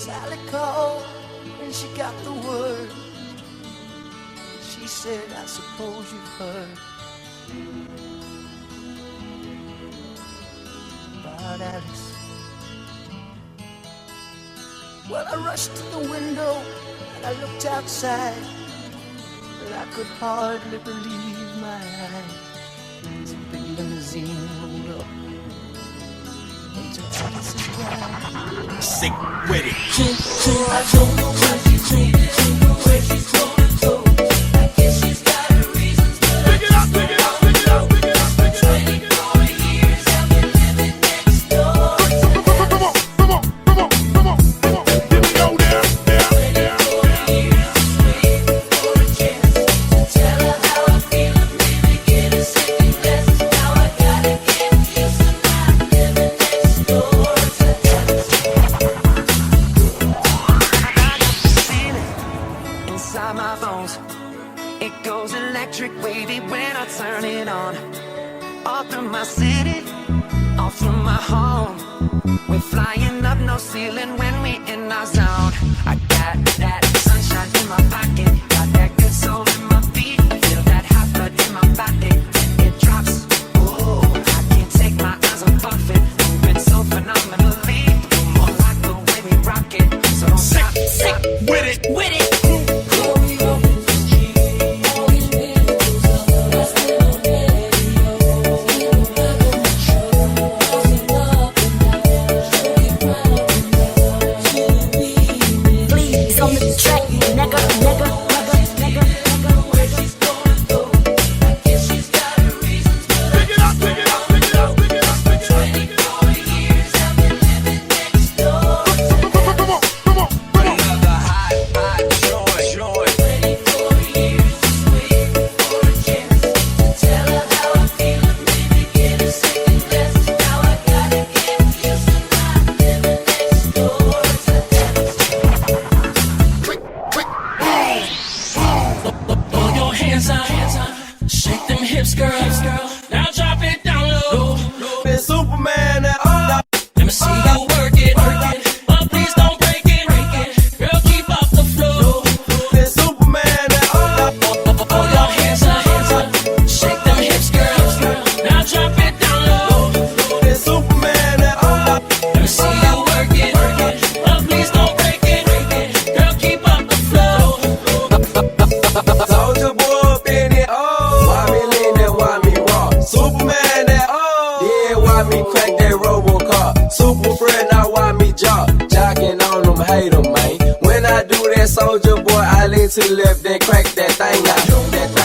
Sally called when she got the word. She said, I suppose you've heard about Alice. Well, I rushed to the window and I looked outside, but I could hardly believe my eyes. As a big limousine rolled up into Alice's drive. Sick with it. I don't know where she's going, where she's going to. I guess she's got her reasons, but Pick it up, pick it up, pick it up, pick it up, pick it up. 24 years I've been living next door. Come on, come on, come on, come on, come on. Here we go there, there, there. 24 years waiting for a chance to tell her how I feel and maybe get a second guess. Now I gotta get used to not living next door to Alice. Inside my bones, it goes electric wavy when I turn it on. All through my city, all through my home. We're flying up no ceiling when we in our zone. I got that sunshine in my pocket, got that good soul in my feet. I feel that hot blood in my body, it drops. Ooh, I can't take my eyes off it, moving so phenomenally. More like the way we rock it, so don't stop, stop. With it, With it. Please on the track, nigga, nigga, nigga, nigga, nigga. Where she's going to, I guess she's got her reasons, but pick it up, pick it up, pick it up, pick it up, pick it up. 24 years I've been living next door. Come on, come on, come on. Another hot joint. 24 years just waiting for a chance to tell her how I feel and maybe get a second guess. Now I gotta get used to not living next door to Alice. Throw your hands up, shake them hips, girl. Now drop it down low. Been Superman that all Let me see you work it, but please don't break it. Girl, keep up the flow. been Superman that all Throw your hands up, shake them hips, girl. Now drop it down low. been Superman that all Let me see you work it, but please don't break it. Girl, keep up the flow. Soldier boy been it all. Why me lean that why me walk? Superman that all. Yeah, why me crack that RoboCop? Super friend, now why me jock? Jocking on them, hate them, man. When I do that, soldier boy, I lean to the left, then crack that thing out. That thing